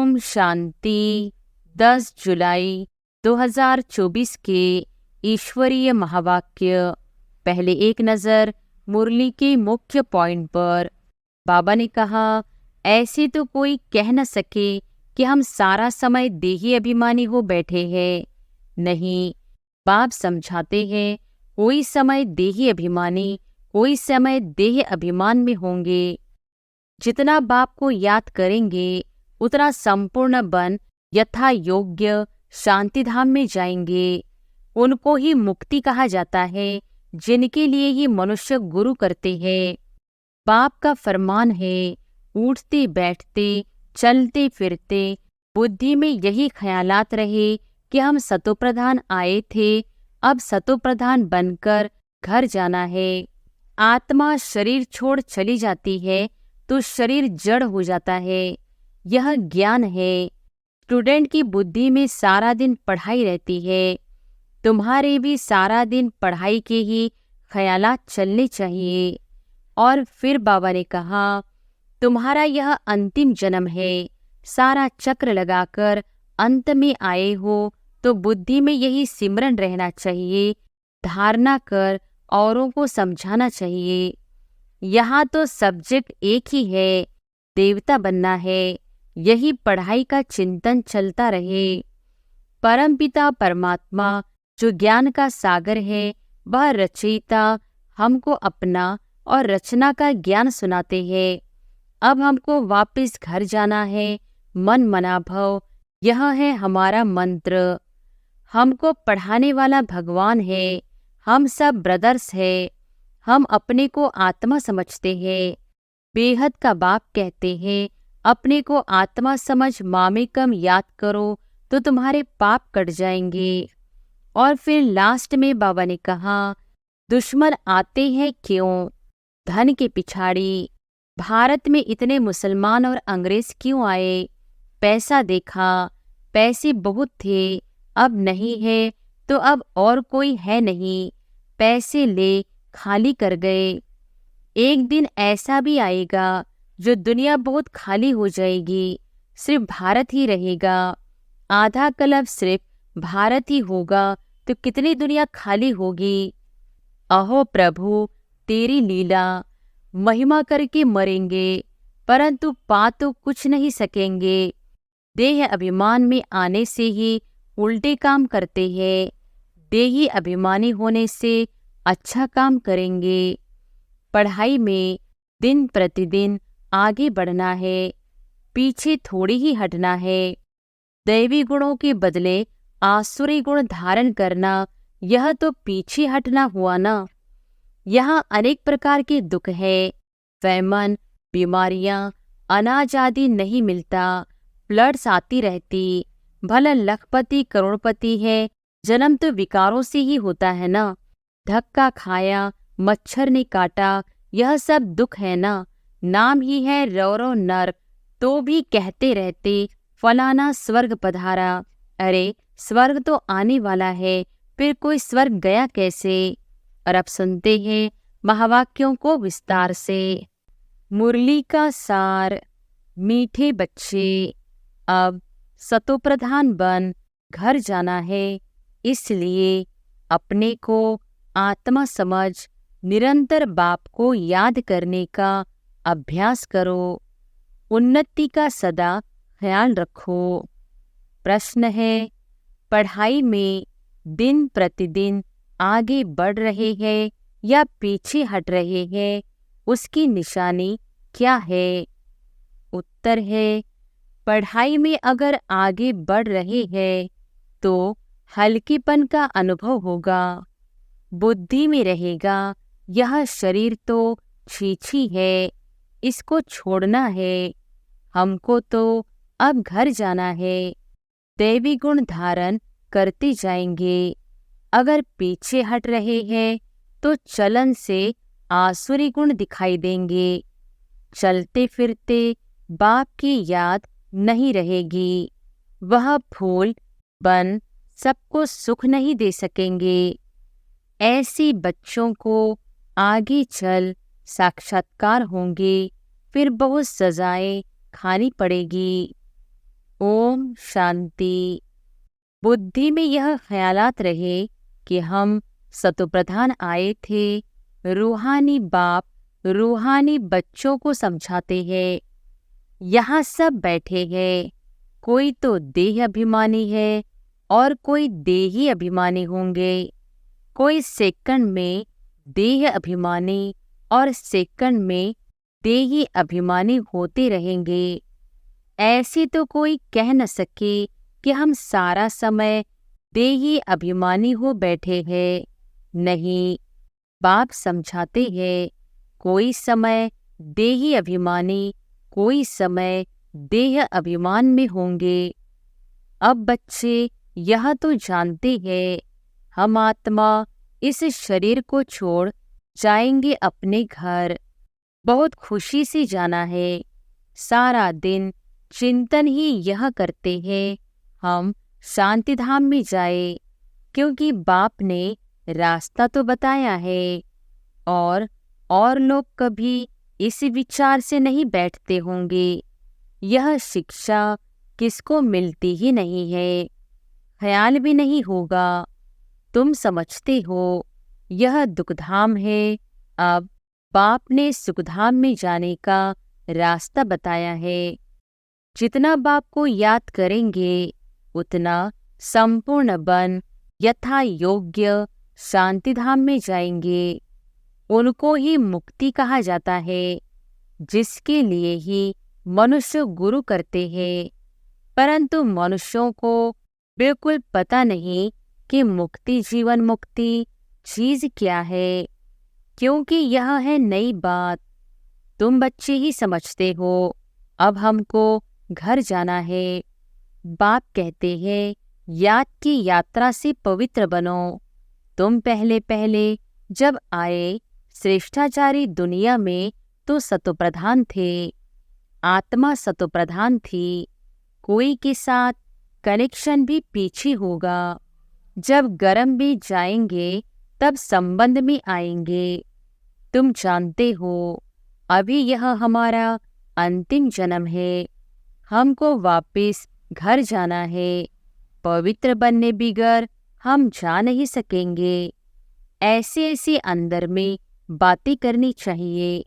ओम शांति। 10 जुलाई 2024 के ईश्वरीय महावाक्य। पहले एक नज़र मुरली के मुख्य पॉइंट पर। बाबा ने कहा, ऐसे तो कोई कह न सके कि हम सारा समय देही अभिमानी हो बैठे हैं। नहीं, बाप समझाते हैं, कोई समय देही अभिमानी, कोई समय देह अभिमान में होंगे। जितना बाप को याद करेंगे उतना संपूर्ण बन यथा योग्य शांतिधाम में जाएंगे। उनको ही मुक्ति कहा जाता है जिनके लिए ये मनुष्य गुरु करते हैं। बाप का फरमान है, उठते बैठते चलते फिरते बुद्धि में यही ख्यालात रहे कि हम सतोप्रधान आए थे, अब सतोप्रधान बनकर घर जाना है। आत्मा शरीर छोड़ चली जाती है तो शरीर जड़ हो जाता है। यह ज्ञान है। स्टूडेंट की बुद्धि में सारा दिन पढ़ाई रहती है। तुम्हारे भी सारा दिन पढ़ाई के ही ख्यालात चलने चाहिए। और फिर बाबा ने कहा, तुम्हारा यह अंतिम जन्म है। सारा चक्र लगाकर अंत में आए हो तो बुद्धि में यही सिमरन रहना चाहिए। धारणा कर औरों को समझाना चाहिए। यहाँ तो सब्जेक्ट एक ही है, देवता बनना है। यही पढ़ाई का चिंतन चलता रहे। परमपिता परमात्मा जो ज्ञान का सागर है, वह रचयिता हमको अपना और रचना का ज्ञान सुनाते हैं। अब हमको वापस घर जाना है। मन मना भव, यह है हमारा मंत्र। हमको पढ़ाने वाला भगवान है। हम सब ब्रदर्स हैं। हम अपने को आत्मा समझते हैं। बेहद का बाप कहते हैं, अपने को आत्मा समझ मामेकम याद करो तो तुम्हारे पाप कट जाएंगे। और फिर लास्ट में बाबा ने कहा, दुश्मन आते हैं क्यों? धन के पिछाड़ी। भारत में इतने मुसलमान और अंग्रेज क्यों आए? पैसा देखा, पैसे बहुत थे, अब नहीं है तो अब और कोई है नहीं। पैसे ले खाली कर गए। एक दिन ऐसा भी आएगा जो दुनिया बहुत खाली हो जाएगी, सिर्फ भारत ही रहेगा। आधा कल्प सिर्फ भारत ही होगा तो कितनी दुनिया खाली होगी। अहो प्रभु, तेरी लीला। महिमा करके मरेंगे परंतु पा तो कुछ नहीं सकेंगे। देह अभिमान में आने से ही उल्टे काम करते हैं। देही अभिमानी होने से अच्छा काम करेंगे। पढ़ाई में दिन प्रतिदिन आगे बढ़ना है, पीछे थोड़ी ही हटना है। दैवी गुणों के बदले आसुरी गुण धारण करना, यह तो पीछे हटना हुआ ना। यहाँ अनेक प्रकार के दुख है, फैमन, बीमारियां, अनाज आदि नहीं मिलता, फ्लड्स आती रहती। भला लखपति करोड़पति है, जन्म तो विकारों से ही होता है ना। धक्का खाया, मच्छर ने काटा, यह सब दुख है ना। नाम ही है रौरव नर्क, तो भी कहते रहते फलाना स्वर्ग पधारा। अरे स्वर्ग तो आने वाला है, फिर कोई स्वर्ग गया कैसे? और अब सुनते हैं महावाक्यों को विस्तार से। मुरली का सार। मीठे बच्चे, अब सतोप्रधान बन घर जाना है, इसलिए अपने को आत्मा समझ निरंतर बाप को याद करने का अभ्यास करो। उन्नति का सदा ख्याल रखो। प्रश्न है, पढ़ाई में दिन प्रतिदिन आगे बढ़ रहे हैं या पीछे हट रहे हैं, उसकी निशानी क्या है? उत्तर है, पढ़ाई में अगर आगे बढ़ रहे हैं तो हल्केपन का अनुभव होगा। बुद्धि में रहेगा, यह शरीर तो छीछी है, इसको छोड़ना है। हमको तो अब घर जाना है। दैवी गुण धारण करते जाएंगे। अगर पीछे हट रहे हैं तो चलन से आसुरी गुण दिखाई देंगे। चलते फिरते बाप की याद नहीं रहेगी। वह फूल बन सबको सुख नहीं दे सकेंगे। ऐसी बच्चों को आगे चल साक्षात्कार होंगे, फिर बहुत सजाएं खानी पड़ेगी। ओम शांति। बुद्धि में यह ख्यालात रहे कि हम सतोप्रधान आए थे, रूहानी बाप रूहानी बच्चों को समझाते हैं। यहाँ सब बैठे हैं, कोई तो देह अभिमानी है और कोई देही अभिमानी होंगे। कोई सेकंड में देह अभिमानी और सेकंड में देही अभिमानी होते रहेंगे। ऐसे तो कोई कह न सके कि हम सारा समय देही अभिमानी हो बैठे हैं। नहीं, बाप समझाते हैं, कोई समय देही अभिमानी, कोई समय देह अभिमान में होंगे। अब बच्चे यह तो जानते हैं, हम आत्मा इस शरीर को छोड़ जाएंगे अपने घर। बहुत खुशी से जाना है। सारा दिन चिंतन ही यह करते हैं, हम शांति धाम में जाए, क्योंकि बाप ने रास्ता तो बताया है। और लोग कभी इस विचार से नहीं बैठते होंगे। यह शिक्षा किसको मिलती ही नहीं है, ख्याल भी नहीं होगा। तुम समझते हो यह दुखधाम है। अब बाप ने सुखधाम में जाने का रास्ता बताया है। जितना बाप को याद करेंगे उतना संपूर्ण बन यथा योग्य शांतिधाम में जाएंगे। उनको ही मुक्ति कहा जाता है, जिसके लिए ही मनुष्य गुरु करते हैं। परंतु मनुष्यों को बिल्कुल पता नहीं कि मुक्ति जीवन मुक्ति चीज क्या है, क्योंकि यह है नई बात। तुम बच्चे ही समझते हो। अब हमको घर जाना है। बाप कहते हैं, याद की यात्रा से पवित्र बनो। तुम पहले पहले जब आए श्रेष्ठाचारी दुनिया में तो सतोप्रधान थे, आत्मा सतोप्रधान थी। कोई के साथ कनेक्शन भी पीछे होगा। जब गर्म भी जाएंगे तब संबंध में आएंगे। तुम जानते हो अभी यह हमारा अंतिम जन्म है। हमको वापस घर जाना है। पवित्र बनने बिगर हम जा नहीं सकेंगे। ऐसे ऐसे अंदर में बातें करनी चाहिए,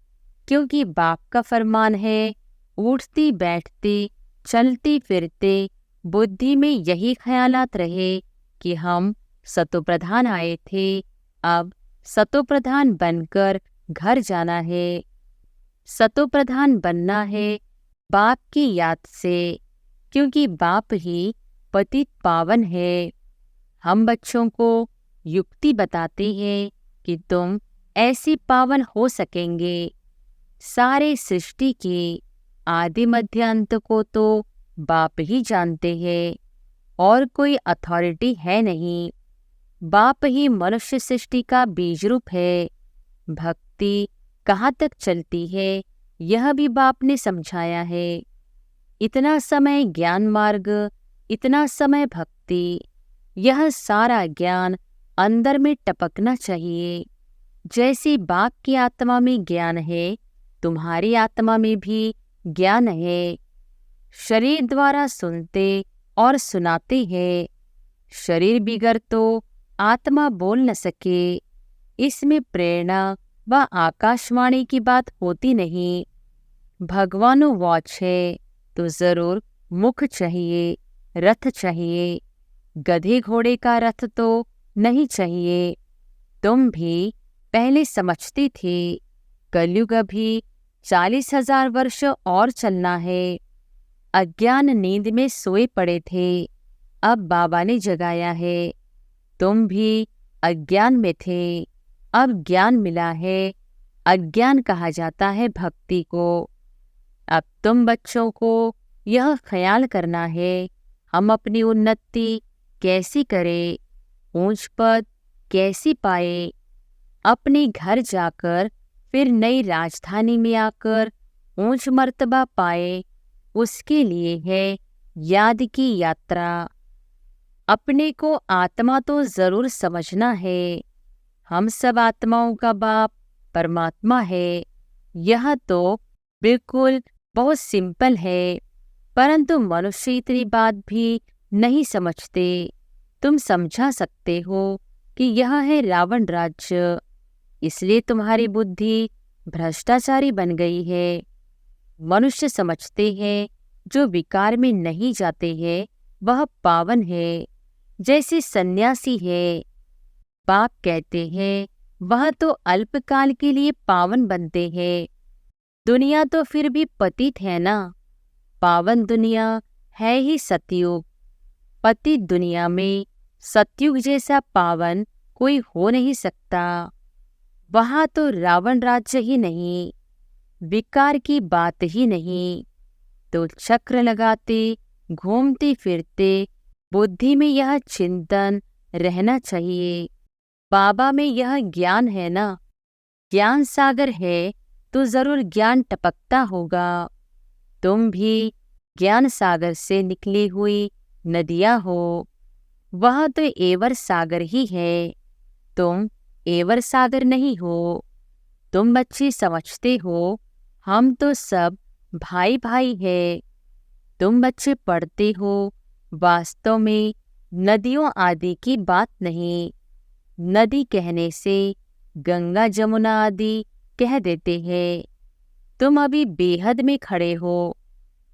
क्योंकि बाप का फरमान है, उठती बैठती चलती फिरते बुद्धि में यही ख्यालात रहे कि हम सतोप्रधान आए थे, अब सतोप्रधान बनकर घर जाना है। सतोप्रधान बनना है बाप की याद से, क्योंकि बाप ही पतित पावन है। हम बच्चों को युक्ति बताते हैं कि तुम ऐसे पावन हो सकेंगे। सारे सृष्टि के आदि मध्य अंत को तो बाप ही जानते हैं, और कोई अथॉरिटी है नहीं। बाप ही मनुष्य सृष्टि का बीज रूप है। भक्ति कहाँ तक चलती है यह भी बाप ने समझाया है। इतना समय ज्ञान मार्ग, इतना समय भक्ति, यह सारा ज्ञान अंदर में टपकना चाहिए। जैसे बाप की आत्मा में ज्ञान है, तुम्हारी आत्मा में भी ज्ञान है। शरीर द्वारा सुनते और सुनाते हैं। शरीर बिगर तो आत्मा बोल न सके। इसमें प्रेरणा व आकाशवाणी की बात होती नहीं। भगवानु वॉच है तो जरूर मुख चाहिए, रथ चाहिए। गधे घोड़े का रथ तो नहीं चाहिए। तुम भी पहले समझते थे कलयुग अभी 40,000 वर्ष और चलना है। अज्ञान नींद में सोए पड़े थे, अब बाबा ने जगाया है। तुम भी अज्ञान में थे, अब ज्ञान मिला है। अज्ञान कहा जाता है भक्ति को। अब तुम बच्चों को यह ख्याल करना है, हम अपनी उन्नति कैसी करें, ऊंच पद कैसी पाए। अपने घर जाकर फिर नई राजधानी में आकर ऊंच मर्तबा पाए, उसके लिए है याद की यात्रा। अपने को आत्मा तो जरूर समझना है। हम सब आत्माओं का बाप परमात्मा है। यह तो बिल्कुल बहुत सिंपल है, परंतु मनुष्य इतनी बात भी नहीं समझते। तुम समझा सकते हो कि यह है रावण राज्य, इसलिए तुम्हारी बुद्धि भ्रष्टाचारी बन गई है। मनुष्य समझते हैं जो विकार में नहीं जाते हैं वह पावन है, जैसे सन्यासी है। बाप कहते हैं वह तो अल्पकाल के लिए पावन बनते हैं। दुनिया तो फिर भी पतित है ना। पावन दुनिया है ही सतयुग। पतित दुनिया में सतयुग जैसा पावन कोई हो नहीं सकता। वहां तो रावण राज्य ही नहीं, विकार की बात ही नहीं। तो चक्र लगाते घूमते फिरते बुद्धि में यह चिंतन रहना चाहिए, बाबा में यह ज्ञान है ना। ज्ञान सागर है तो जरूर ज्ञान टपकता होगा। तुम भी ज्ञान सागर से निकली हुई नदियां हो। वह तो एवर सागर ही है, तुम एवर सागर नहीं हो। तुम बच्चे समझते हो हम तो सब भाई भाई है। तुम बच्चे पढ़ते हो वास्तव में नदियों आदि की बात नहीं। नदी कहने से गंगा जमुना आदि कह देते हैं। तुम अभी बेहद में खड़े हो।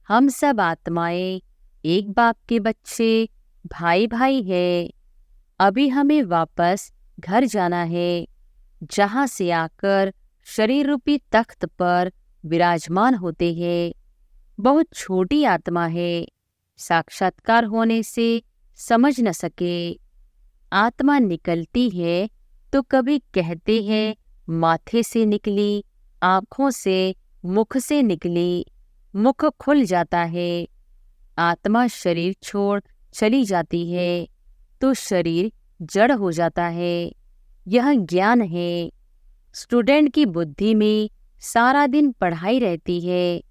हम सब आत्माएं एक बाप के बच्चे भाई भाई है। अभी हमें वापस घर जाना है, जहाँ से आकर शरीर रूपी तख्त पर विराजमान होते हैं। बहुत छोटी आत्मा है, साक्षात्कार होने से समझ न सके। आत्मा निकलती है तो कभी कहते हैं माथे से निकली, आँखों से, मुख से निकली। मुख खुल जाता है। आत्मा शरीर छोड़ चली जाती है तो शरीर जड़ हो जाता है। यह ज्ञान है। स्टूडेंट की बुद्धि में सारा दिन पढ़ाई रहती है।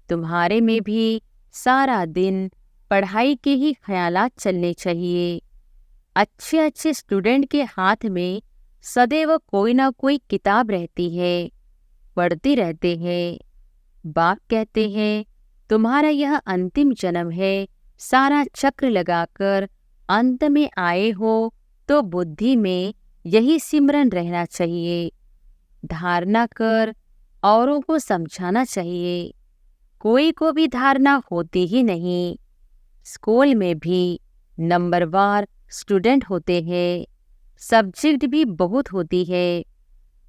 तुम्हारे में भी सारा दिन पढ़ाई के ही ख्यालात चलने चाहिए। अच्छे अच्छे स्टूडेंट के हाथ में सदैव कोई ना कोई किताब रहती है, पढ़ते रहते हैं। बाप कहते हैं तुम्हारा यह अंतिम जन्म है। सारा चक्र लगाकर अंत में आए हो तो बुद्धि में यही सिमरन रहना चाहिए। धारणा कर औरों को समझाना चाहिए। कोई को भी धारणा होती ही नहीं। स्कूल में भी नंबरवार स्टूडेंट होते हैं, सब्जेक्ट भी बहुत होती है।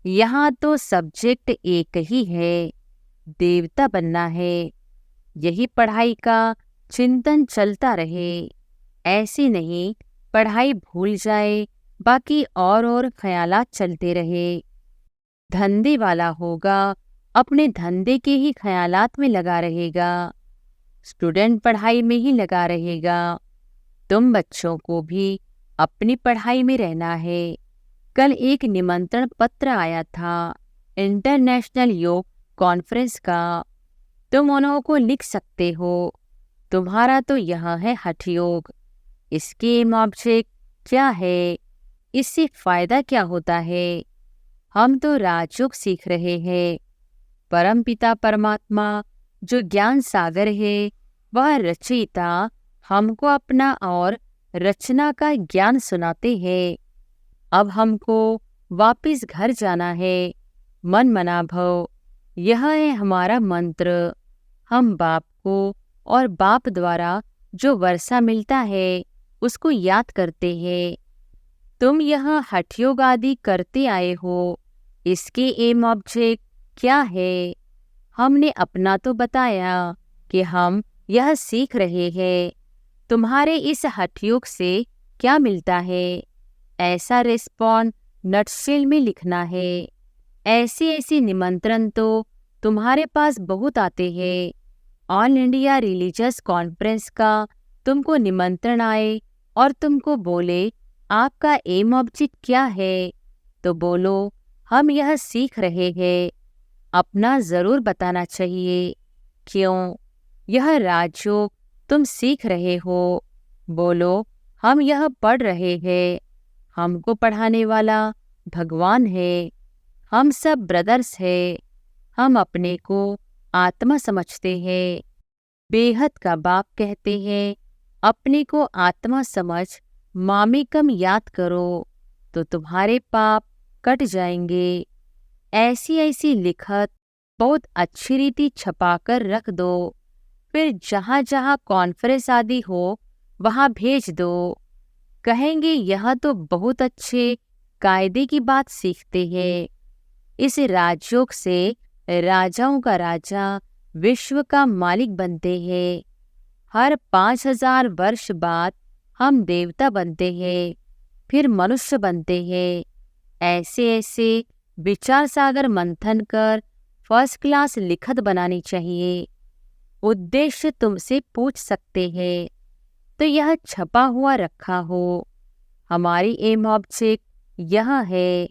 यहाँ तो सब्जेक्ट एक ही है, देवता बनना है। यही पढ़ाई का चिंतन चलता रहे। ऐसे नहीं पढ़ाई भूल जाए, बाकी और ख्यालात चलते रहे। धंधे वाला होगा, अपने धंधे के ही ख्यालात में लगा रहेगा। स्टूडेंट पढ़ाई में ही लगा रहेगा। तुम बच्चों को भी अपनी पढ़ाई में रहना है। कल एक निमंत्रण पत्र आया था इंटरनेशनल योग कॉन्फ्रेंस का। तुम उन्हों को लिख सकते हो। तुम्हारा तो यहाँ है हठ योग। इसके एम ऑब्जेक्ट क्या है? इससे फायदा क्या होता है? हम तो राजयोग सीख रहे हैं। परमपिता परमात्मा जो ज्ञान सागर है वह रचयिता हमको अपना और रचना का ज्ञान सुनाते हैं। अब हमको वापिस घर जाना है। मन मना भव, यह है हमारा मंत्र। हम बाप को और बाप द्वारा जो वर्षा मिलता है उसको याद करते हैं। तुम यह हठयोग आदि करते आए हो। इसके एम ऑब्जेक्ट क्या है? हमने अपना तो बताया कि हम यह सीख रहे हैं। तुम्हारे इस हठयोग से क्या मिलता है? ऐसा रिस्पॉन्ड नटशेल में लिखना है। ऐसे निमंत्रण तो तुम्हारे पास बहुत आते हैं। ऑल इंडिया रिलीजियस कॉन्फ्रेंस का तुमको निमंत्रण आए और तुमको बोले आपका एम ऑब्जेक्ट क्या है, तो बोलो हम यह सीख रहे हैं। अपना जरूर बताना चाहिए। क्यों? यह राजयोग तुम सीख रहे हो। बोलो हम यह पढ़ रहे हैं। हमको पढ़ाने वाला भगवान है। हम सब ब्रदर्स हैं। हम अपने को आत्मा समझते हैं। बेहद का बाप कहते हैं, अपने को आत्मा समझ मामेकम याद करो तो तुम्हारे पाप कट जाएंगे। ऐसी ऐसी लिखत बहुत अच्छी रीति छपाकर रख दो, फिर जहाँ जहाँ कॉन्फ्रेंस आदि हो वहाँ भेज दो। कहेंगे यह तो बहुत अच्छे कायदे की बात सीखते हैं। इस राजयोग से राजाओं का राजा विश्व का मालिक बनते हैं। हर 5000 वर्ष बाद हम देवता बनते हैं, फिर मनुष्य बनते हैं। ऐसे ऐसे विचार सागर मंथन कर फर्स्ट क्लास लिखत बनानी चाहिए। उद्देश्य तुमसे पूछ सकते हैं तो यह छपा हुआ रखा हो। हमारी एम ऑब्जेक्ट यह है।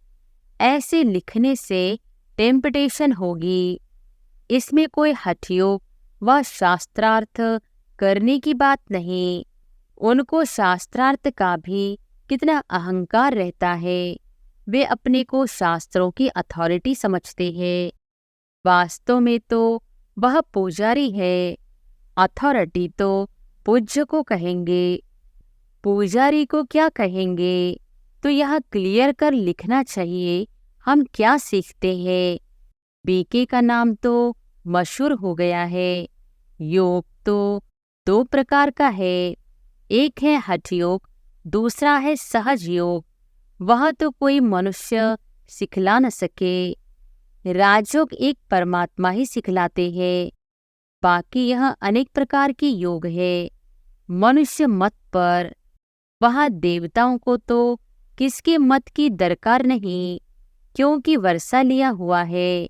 ऐसे लिखने से टेम्पटेशन होगी। इसमें कोई हठयोग व शास्त्रार्थ करने की बात नहीं। उनको शास्त्रार्थ का भी कितना अहंकार रहता है। वे अपने को शास्त्रों की अथॉरिटी समझते हैं। वास्तव में तो वह पुजारी है। अथॉरिटी तो पूज्य को कहेंगे। पुजारी को क्या कहेंगे? तो यह क्लियर कर लिखना चाहिए हम क्या सीखते हैं। बीके का नाम तो मशहूर हो गया है। योग तो 2 प्रकार का है। एक है हठ योग, दूसरा है सहज योग। वह तो कोई मनुष्य सिखला न सके। राजयोग एक परमात्मा ही सिखलाते हैं। बाकी यह अनेक प्रकार की योग है। मनुष्य मत पर वहाँ देवताओं को तो किसके मत की दरकार नहीं, क्योंकि वर्षा लिया हुआ है।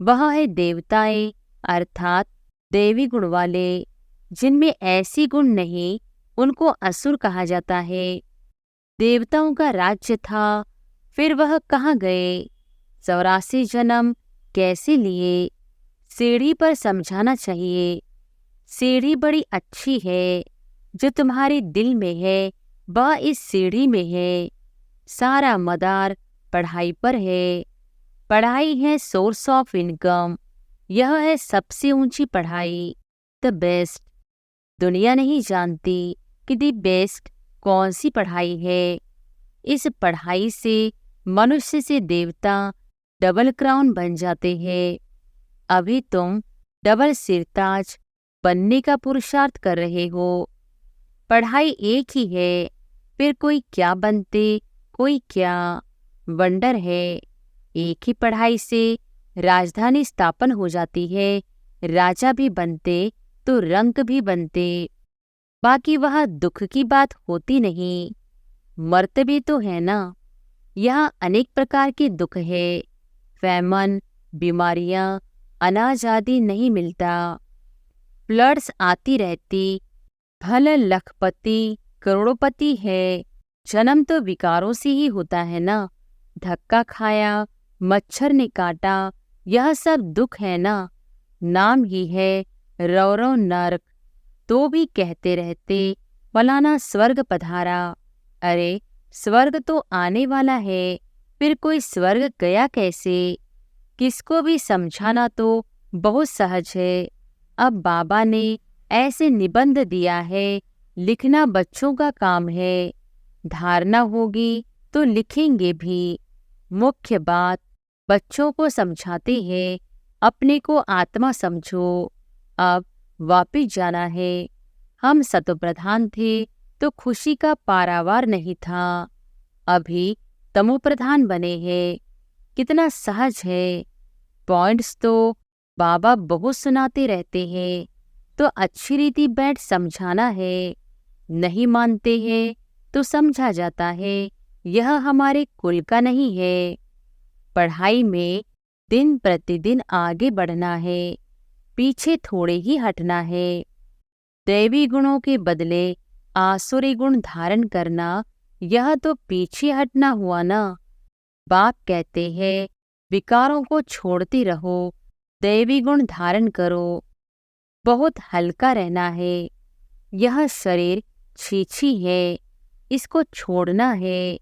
वह है देवताएं अर्थात देवी गुण वाले। जिनमें ऐसी गुण नहीं उनको असुर कहा जाता है। देवताओं का राज्य था, फिर वह कहाँ गए? 84 जन्म कैसे लिए? सीढ़ी पर समझाना चाहिए। सीढ़ी बड़ी अच्छी है। जो तुम्हारे दिल में है वह इस सीढ़ी में है। सारा मदार पढ़ाई पर है। पढ़ाई है सोर्स ऑफ इनकम। यह है सबसे ऊंची पढ़ाई, द बेस्ट। दुनिया नहीं जानती कि द बेस्ट कौन सी पढ़ाई है। इस पढ़ाई से मनुष्य से देवता डबल क्राउन बन जाते हैं। अभी तुम डबल सिरताज बनने का पुरुषार्थ कर रहे हो। पढ़ाई एक ही है, फिर कोई क्या बनते कोई क्या। वंडर है। एक ही पढ़ाई से राजधानी स्थापन हो जाती है। राजा भी बनते तो रंक भी बनते। बाकी वह दुख की बात होती नहीं। मर्तबे तो है ना। यहाँ अनेक प्रकार के दुख है। फैमन, बीमारियां, अनाज आदि नहीं मिलता। फ्लड्स आती रहती। भले लखपति करोड़पति है, जन्म तो विकारों से ही होता है ना। धक्का खाया, मच्छर ने काटा, यह सब दुख है ना। नाम ही है रौरव नरक, तो भी कहते रहते फलाना स्वर्ग पधारा। अरे स्वर्ग तो आने वाला है, फिर कोई स्वर्ग गया कैसे? किसको भी समझाना तो बहुत सहज है। अब बाबा ने ऐसे निबंध दिया है, लिखना बच्चों का काम है। धारणा होगी तो लिखेंगे भी। मुख्य बात बच्चों को समझाते हैं, अपने को आत्मा समझो। अब वापिस जाना है। हम सतोप्रधान थे तो खुशी का पारावार नहीं था। अभी तमोप्रधान बने हैं। कितना सहज है। पॉइंट्स तो बाबा बहुत सुनाते रहते हैं, तो अच्छी रीति बैठ समझाना है। नहीं मानते हैं तो समझा जाता है यह हमारे कुल का नहीं है। पढ़ाई में दिन प्रतिदिन आगे बढ़ना है, पीछे थोड़े ही हटना है। दैवी गुणों के बदले आसुरी गुण धारण करना, यह तो पीछे हटना हुआ ना। बाप कहते हैं विकारों को छोड़ते रहो, दैवी गुण धारण करो। बहुत हल्का रहना है। यह शरीर छीछी है, इसको छोड़ना है।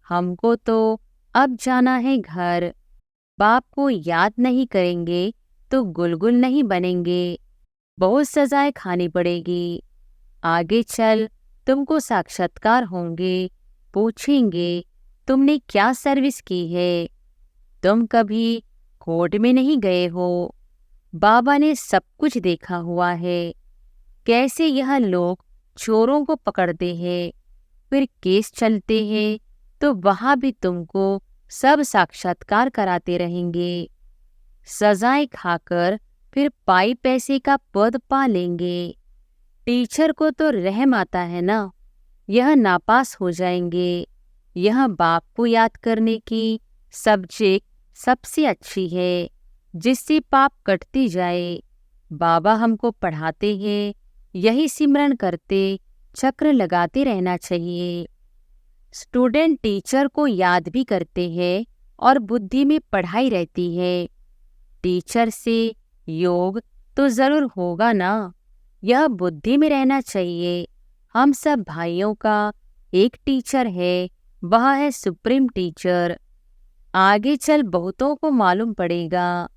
हमको तो अब जाना है घर। बाप को याद नहीं करेंगे तो गुलगुल नहीं बनेंगे। बहुत सजाएं खानी पड़ेगी। आगे चल तुमको साक्षात्कार होंगे, पूछेंगे तुमने क्या सर्विस की है। तुम कभी कोर्ट में नहीं गए हो। बाबा ने सब कुछ देखा हुआ है, कैसे यह लोग चोरों को पकड़ते हैं, फिर केस चलते हैं, तो वहां भी तुमको सब साक्षात्कार कराते रहेंगे। सजाएं खाकर फिर पाई पैसे का पद पा लेंगे। टीचर को तो रहम आता है ना, यह नापास हो जाएंगे। यह बाप को याद करने की सब्जेक्ट सबसे अच्छी है, जिससे पाप कटती जाए। बाबा हमको पढ़ाते हैं, यही सिमरन करते चक्र लगाते रहना चाहिए। स्टूडेंट टीचर को याद भी करते हैं और बुद्धि में पढ़ाई रहती है। टीचर से योग तो जरूर होगा ना, यह बुद्धि में रहना चाहिए। हम सब भाइयों का एक टीचर है, वह है सुप्रीम टीचर। आगे चल बहुतों को मालूम पड़ेगा।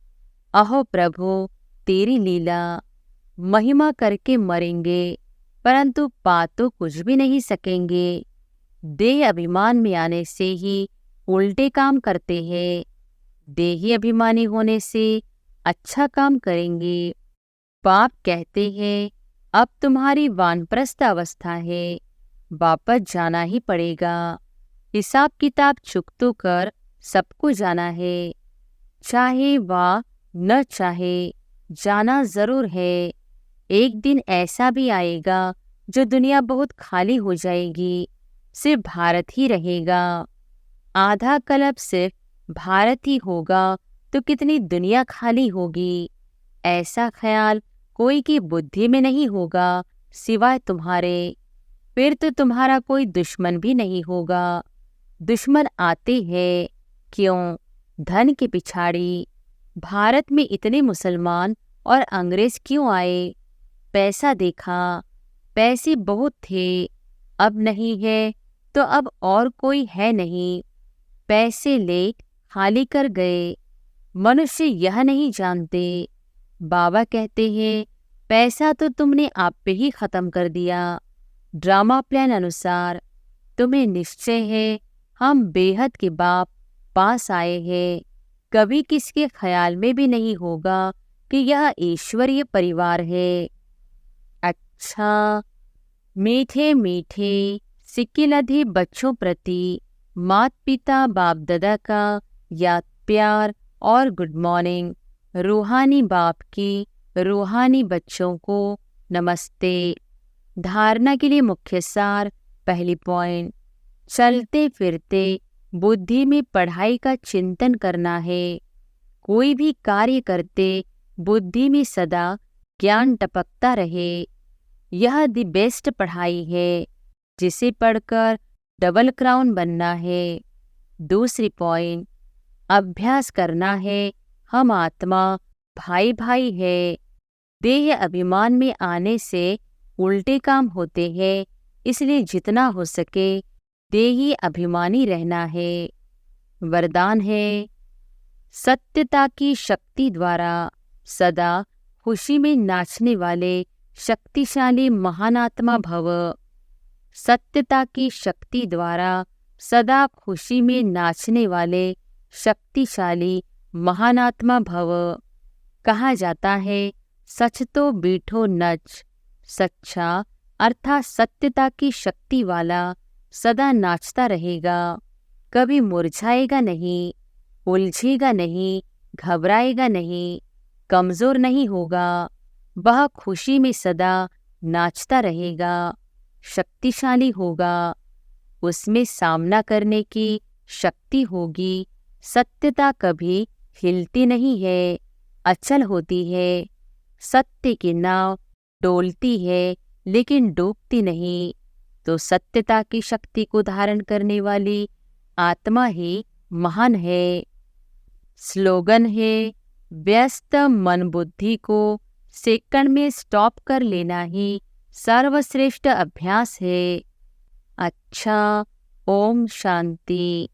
अहो प्रभु तेरी लीला, महिमा करके मरेंगे परंतु पा तो कुछ भी नहीं सकेंगे। देह अभिमान में आने से ही उल्टे काम करते हैं। देही अभिमानी होने से अच्छा काम करेंगे। पाप कहते हैं अब तुम्हारी वानप्रस्थ अवस्था है, वापस जाना ही पड़ेगा। हिसाब किताब चुकतो कर सबको जाना है, चाहे वह न चाहे जाना जरूर है। एक दिन ऐसा भी आएगा जो दुनिया बहुत खाली हो जाएगी, सिर्फ भारत ही रहेगा। आधा कल्प सिर्फ भारत ही होगा तो कितनी दुनिया खाली होगी। ऐसा ख्याल कोई की बुद्धि में नहीं होगा सिवाय तुम्हारे। फिर तो तुम्हारा कोई दुश्मन भी नहीं होगा। दुश्मन आते हैं क्यों? धन के पिछाड़ी। भारत में इतने मुसलमान और अंग्रेज क्यों आए? पैसा देखा, पैसे बहुत थे, अब नहीं है तो अब और कोई है नहीं। पैसे ले खाली कर गए। मनुष्य यह नहीं जानते। बाबा कहते हैं पैसा तो तुमने आप पे ही खत्म कर दिया। ड्रामा प्लान अनुसार तुम्हें निश्चय है हम बेहद के बाप पास आए हैं। कभी किसके ख्याल में भी नहीं होगा कि यह ईश्वरीय परिवार है। अच्छा, मीठे मीठे सिक्किलधे बच्चों प्रति माता पिता बाप दादा का याद प्यार और गुड मॉर्निंग। रूहानी बाप की रूहानी बच्चों को नमस्ते। धारणा के लिए मुख्य सार। पहली पॉइंट, चलते फिरते बुद्धि में पढ़ाई का चिंतन करना है। कोई भी कार्य करते बुद्धि में सदा ज्ञान टपकता रहे। यह द बेस्ट पढ़ाई है, जिसे पढ़कर डबल क्राउन बनना है। दूसरी पॉइंट, अभ्यास करना है हम आत्मा भाई भाई है। देह अभिमान में आने से उल्टे काम होते हैं, इसलिए जितना हो सके देही अभिमानी रहना है। वरदान है सत्यता की शक्ति द्वारा सदा खुशी में नाचने वाले शक्तिशाली महान आत्मा भव। सत्यता की शक्ति द्वारा सदा खुशी में नाचने वाले शक्तिशाली महान आत्मा भव। कहा जाता है सच तो बीठो नच। सच्चा अर्थात सत्यता की शक्ति वाला सदा नाचता रहेगा, कभी मुरझाएगा नहीं, उलझेगा नहीं, घबराएगा नहीं, कमजोर नहीं होगा। वह खुशी में सदा नाचता रहेगा, शक्तिशाली होगा। उसमें सामना करने की शक्ति होगी। सत्यता कभी हिलती नहीं है, अचल होती है। सत्य की नाव डोलती है लेकिन डूबती नहीं। तो सत्यता की शक्ति को धारण करने वाली आत्मा ही महान है। स्लोगन है व्यस्त मन बुद्धि को सेकंड में स्टॉप कर लेना ही सर्वश्रेष्ठ अभ्यास है। अच्छा, ओम शांति।